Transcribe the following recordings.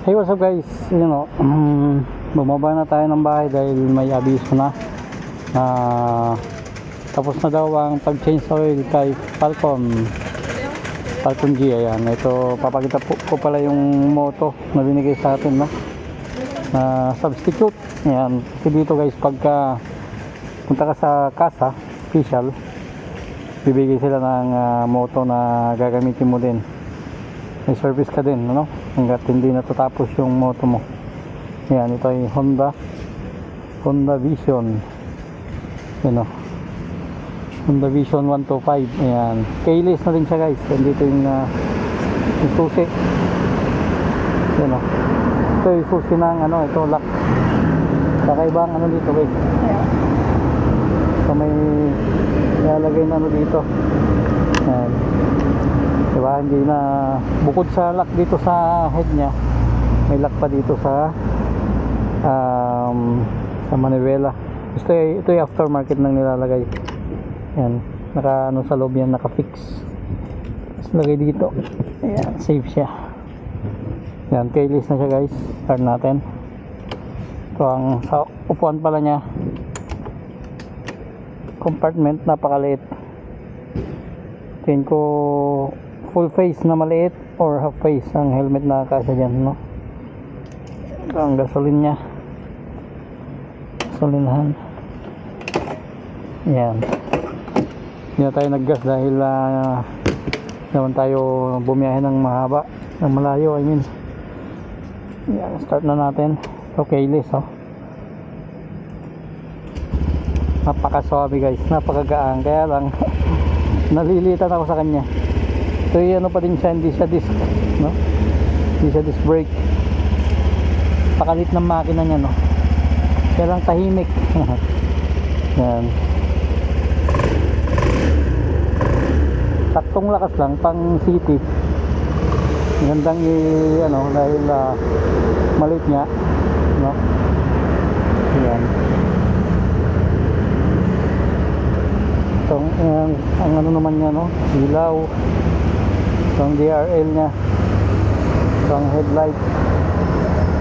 Hey, what's up guys? Bumaba na tayo ng bahay dahil may abiso na. Tapos na daw ang pag-change oil kay Falcon G. Ayan, ito papakita ko pala yung moto na binigay sa atin, no? Substitute. Ayan, kasi dito guys, pagka punta ka sa kasa official, bibigay sila ng moto na gagamitin mo din. May service ka din, ano? Hanggat hindi natatapos yung moto mo. Ayan, ito ay Honda Vision. Ayan, o. Honda Vision 125. Ayan, keyless na din siya guys. Dito yung susi. Ayan, o. Ito yung susi ng ito lock. Kakaibang dito guys. So may ilalagay na dito. Ayan, diba, hindi na bukod sa lock dito sa head nya, may lock pa dito sa manivela. Ito yung aftermarket nang nilalagay. Ayan, naka sa loob yan, naka fix. Tapos lagay dito. Ayan, safe siya. Ayan, keyless na siya guys. Start natin. Ito ang sa upuan pala nya, compartment, napakaliit. Tingin ko full face na maliit or half face ang helmet na kasya dyan, no? Ito ang gasolin nya, gasolinahan. Ayan, hindi na tayo naggas dahil naman tayo bumiyahe ng mahaba, ng malayo, I mean. Ayan, start na natin. Ito keyless, oh. Napakaswabe guys, napakagaan, kaya lang nalilitan ako sa kanya. So pa din siya, hindi siya disc, no? Hindi siya disc brake. Pakalit ng makina niya, no? Kaya lang tahimik. Yan, saktong lakas lang pang city. Gandang dahil maliit niya, no? Yan. Itong ang naman niya, no? Ilaw. Itong DRL nya. Itong headlight.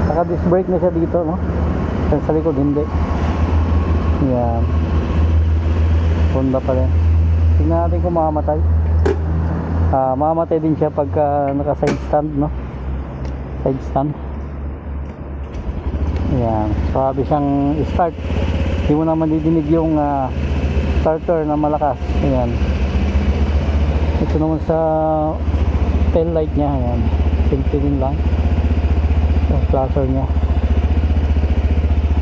Saka disc brake na siya dito, no? Sa likod hindi. Yan. Honda pa rin. Tingnan natin kung mamamatay. Mamamatay din siya pagka naka side stand, no? Side stand. Yan. Sabi siyang start. Hindi mo naman didinig yung starter na malakas. Ayan, ito naman sa tail light nya. Ayan, simple din lang yung flasher nya.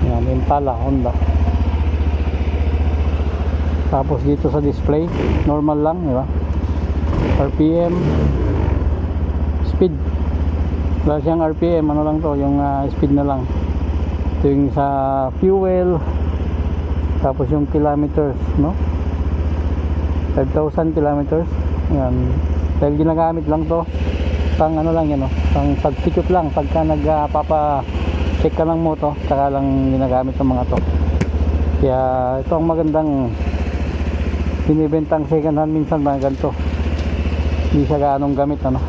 Ayan, Impala Honda. Tapos dito sa display, normal lang, diba? RPM, speed, wala siyang RPM, lang to, yung speed na lang. Ito yung sa fuel. Tapos yung kilometers, no? 5,000 kilometers. Ayan, dahil ginagamit lang to pang lang yan, no? Pang substitute lang pagka nagpapa-check ka ng moto, saka lang ginagamit ng mga to. Kaya ito ang magandang binibentang second hand minsan, mga ganito. Hindi siya gaanong gamit, ano?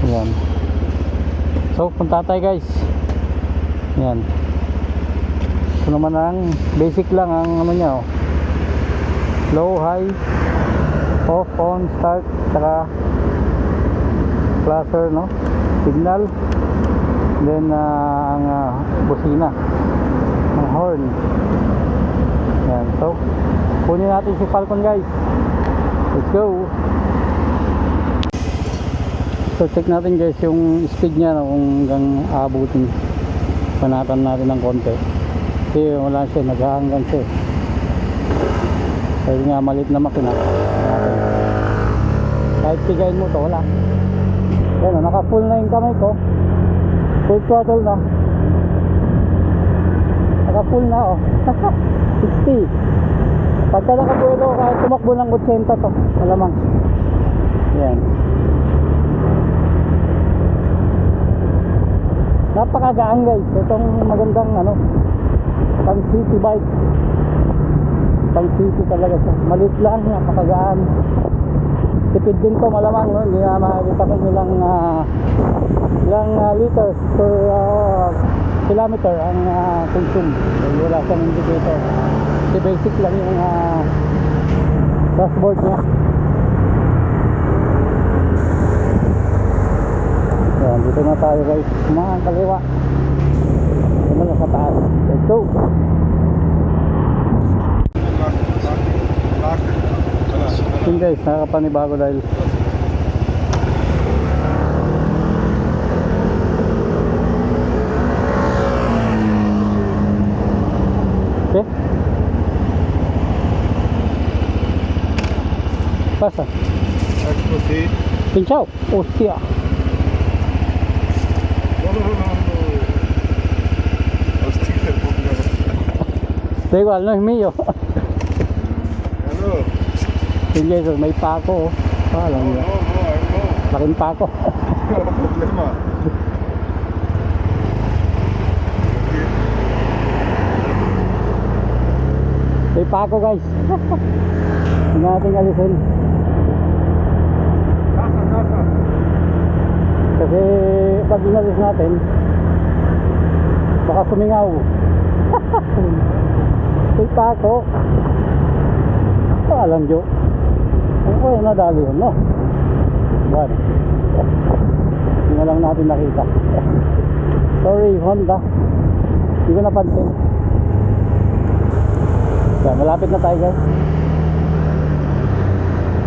Ayan. So punta tayo guys. Ayan, ito naman ang basic lang ang niya, oh. Low, high, off, on, start, saka flasher, no? Signal. Then ang busina, ang horn. Yan, so kunin natin si Falcon guys. Let's go. So check natin guys yung speed nya, no? Kung hanggang aabutin, panatan natin ng konti. Kasi wala siya, naghahanggan siya. Dahil nga maliit na makina. Kahit pigayin mo to, wala. Yan, naka full na yung kamay ko. Full throttle na. Naka full na, oh. 60. Pagka nakabuelo, kahit tumakbo ng 80 to, malamang. Yan. Napakagaan guys. Itong magandang pang city bike. Pang city talaga siya. Maliit lang, napakagaan. tipid din to malamang, no? Hindi na makikita kung ilang liters per kilometer ang consume. Wala siyang indicator. Kasi basic lang yung dashboard niya. Yan, dito na tayo guys. Mga kaliwa. Dito na sa taas. Let's go. Yun guys, nakakapanibago dahil okay. Pasa. Pinchao. Hostia. Da igual, no es mío. Yun guys, may pako. Alam nyo. Laking pako. May pako guys. Hindi natin alisin. Kasi pag inalis natin, baka sumingaw. May pako. Alam nyo. Ano ko yung nadali yun, no? Yan. Hindi na lang natin nakita. Sorry, Honda. Hindi ko napansin. Yan, malapit na tayo guys.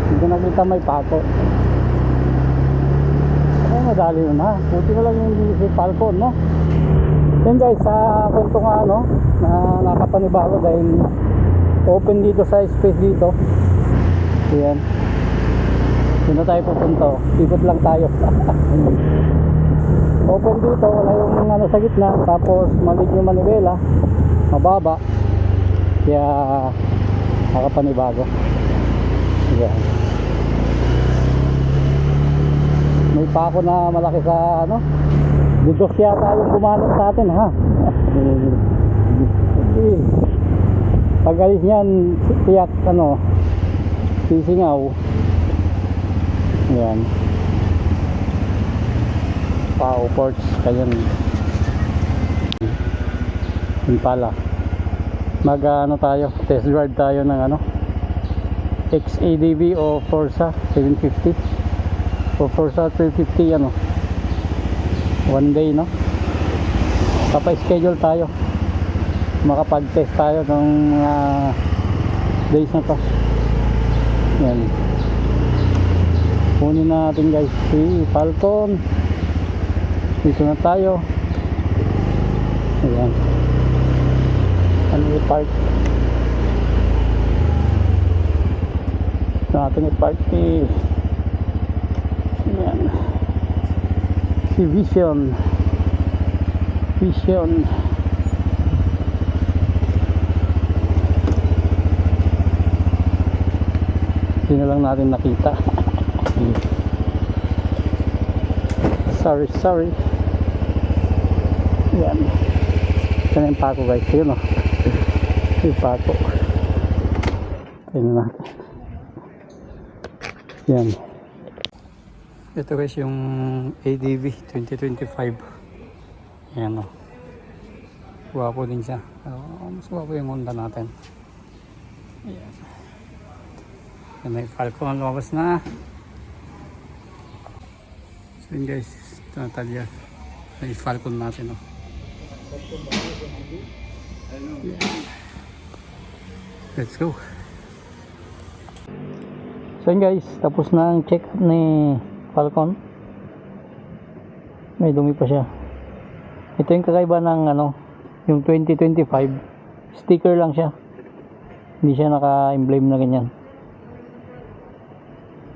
Hindi ko nakita may pako. Ay, nadali yun ha. Buti na lang yung si Falcon, no? Yan guys, sa kwento nga, no? Na nakapanibago dahil open dito sa space dito. Ayan. Doon na tayo pupunta. Ikot lang tayo. Open dito, wala yung ano sa gitna. Tapos maliit yung manibela, mababa. Kaya nakapanibago. Ayan. May pako na malaki sa ano. Didos yata yung gumanap sa atin ha. Pag alis niyan, tiyak ano, sisingaw. Yan. Pao ports kayan. Yun pala. Mag ano tayo, test drive tayo ng ano, XADV o Forza 750 o Forza 350 ano. One day, no? Papa-schedule tayo. Makapag-test tayo ng mga days na to. Yan. Kunin natin guys si Falcon. Dito na tayo. Ayan. Ano i-park? Ito natin i-park si ayan. Si Vision. Hindi na lang natin nakita. Sorry. Yan. Ito na yung pako guys. Yun o. Yung pako. Tingnan natin. Yan. Ito guys yung ADV 2025. Yan o. Guwapo din siya. Mas guwapo yung Honda natin. Yan. Yan na yung Falcon. Lumabas na. So yun guys. Ito na talya. Ito yung Falcon natin o. Yan. Let's go. So yun guys. Tapos na ang check up ni Falcon. May dumi pa siya. Ito yung kakaiba ng ano, yung 2025 sticker lang siya. Hindi siya naka-emblem na ganyan.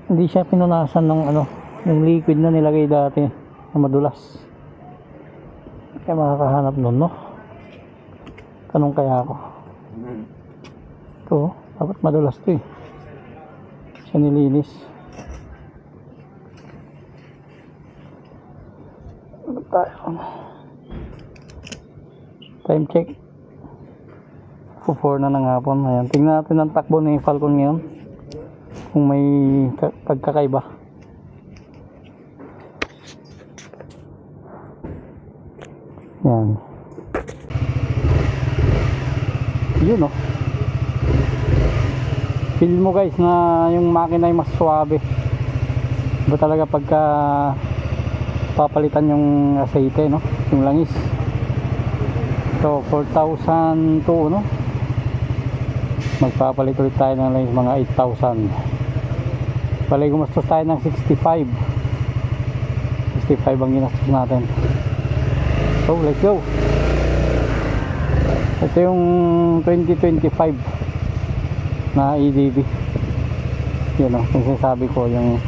Hindi siya pinunasan ng ano, yung liquid na nilagay dati na madulas. Kaya makakahanap nun, no? Tanong kaya ako. Ito, dapat madulas to eh. Siya nilinis. Time check 4 na ng hapon. Ayan. Tingnan natin ang takbo ni Falcon ngayon. kung may pagkakaiba. Yan. Yun oh. Feel mo guys na yung makina ay mas suabe. Iba talaga pagka papalitan yung aceite, no? Yung langis. So 4,002, no? Magpapalit ulit tayo ng langis mga 8,000. Bali gumastos tayo ng 65 ang ginastos natin. So let's go. Ito yung 2025 na EDV. Yun o, yung sinasabi ko, yung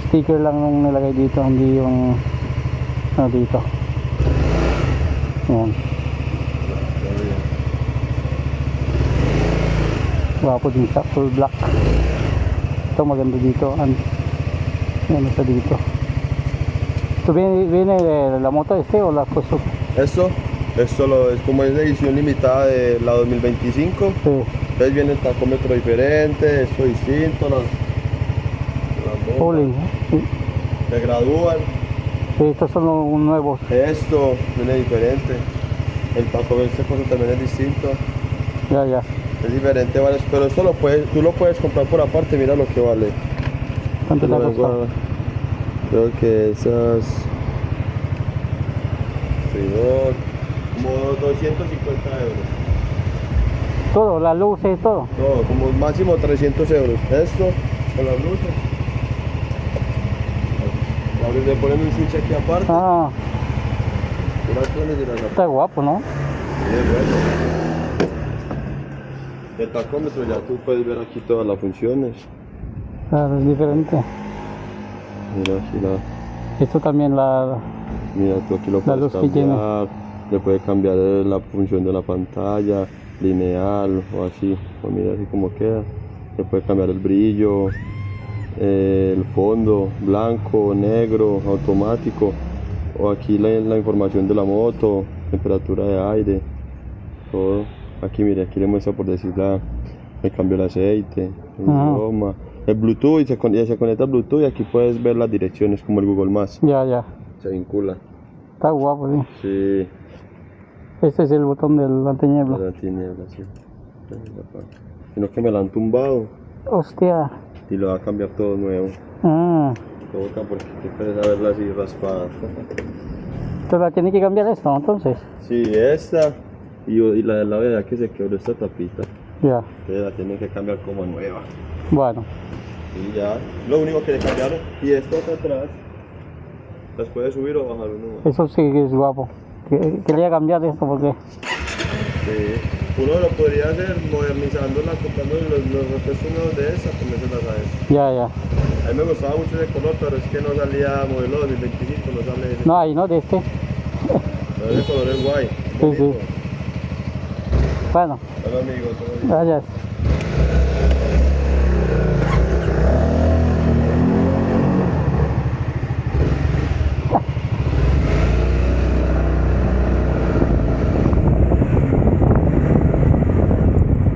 sticker lang yung nilagay dito, hindi yung ano dito. Yan. Wapo din sa full black. Ito maganda dito. Ano sa dito. Ito viene la moto o la cosas. Esto es como es de edición limitada de la 2025. Sí. Entonces viene el tacómetro diferente, esto distinto, las Holy. bombas se gradúan. Sí, estos son los nuevos. Esto viene diferente. El tacómetro, este cosa también es distinto. Ya, ya. Es diferente, vale, pero esto tú lo puedes comprar por aparte, mira lo que vale. ¿Cuánto te ha costado? Creo que esas como 250 euros. Todo, las luces, todo. Todo, como máximo 300 euros. Esto con las luces. Ahora le ponen un switch aquí aparte. Ah, Tú las pones y las está apagas. guapo, ¿no? Bien, bueno. El tacómetro ya tú puedes ver aquí todas las funciones. Claro, es diferente. Mira aquí Esto también mira tú aquí lo La puedes luz que tiene. cambiar. Le puedes cambiar la función de la pantalla, lineal o así. O mira así como queda. Le puedes cambiar el brillo, el fondo, blanco, negro, automático. O aquí la información de la moto, temperatura de aire, todo. Aquí mire, aquí le muestra por decir el cambio del aceite, el Ajá. idioma, el Bluetooth, y se conecta al Bluetooth y aquí puedes ver las direcciones como el Google Maps. Ya, ya. Se vincula. Está guapo, sí. Sí, Este es el botón del antiniebla. la tiniebla, sí. Sino que me la han tumbado Hostia. y lo va a cambiar todo nuevo. Ah. Toca porque qué pereza verla así raspada. Entonces la tiene que cambiar esto, entonces. Sí, esta y la de la verdad que se quebró esta tapita. Ya. Entonces la tienen que cambiar como nueva. Bueno. Y ya, lo único que le cambiaron. Y esto acá atrás, las puede subir o bajar uno. Eso sí que es guapo. Quería cambiar esto porque... Sí. Uno lo podría hacer modernizándola, comprando los repuestos nuevos de esa, ponérselas a esa. Ya, ya. A mí me gustaba mucho ese color, pero es que no salía modelo 2025, no sale ese. No hay, ¿no? De este. Pero ese color es guay. Sí, Bonito. sí. Bueno, Hola amigo, todo bien. gracias.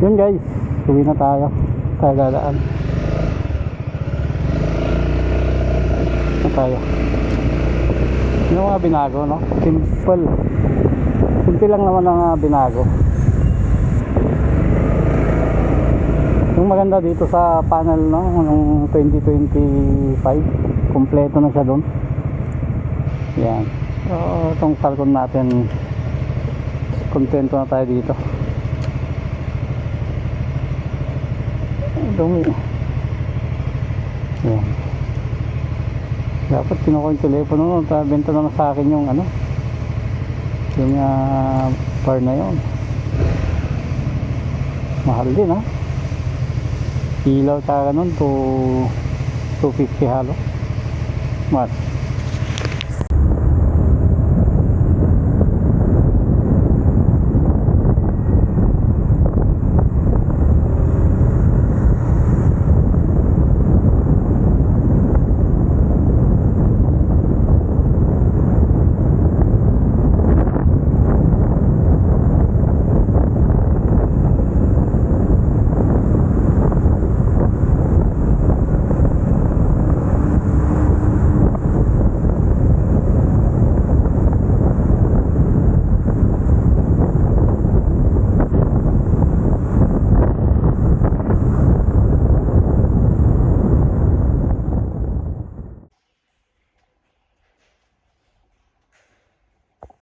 Yun guys, uwi na tayo. Tayo dadaan. Na tayo. Yung mga binago, no? Simple. Simple lang naman ang binago. Yung maganda dito sa panel, no? Nung 2025, kompleto na siya doon. Yan. So, itong Falcon natin, kontento na tayo dito. Dumi. Yan. Dapat kinuha yung telepono, benta naman sa akin yung ano, yung bar na yun. Mahal din ha. Ilaw tsaka ganun, 250 halo. Mas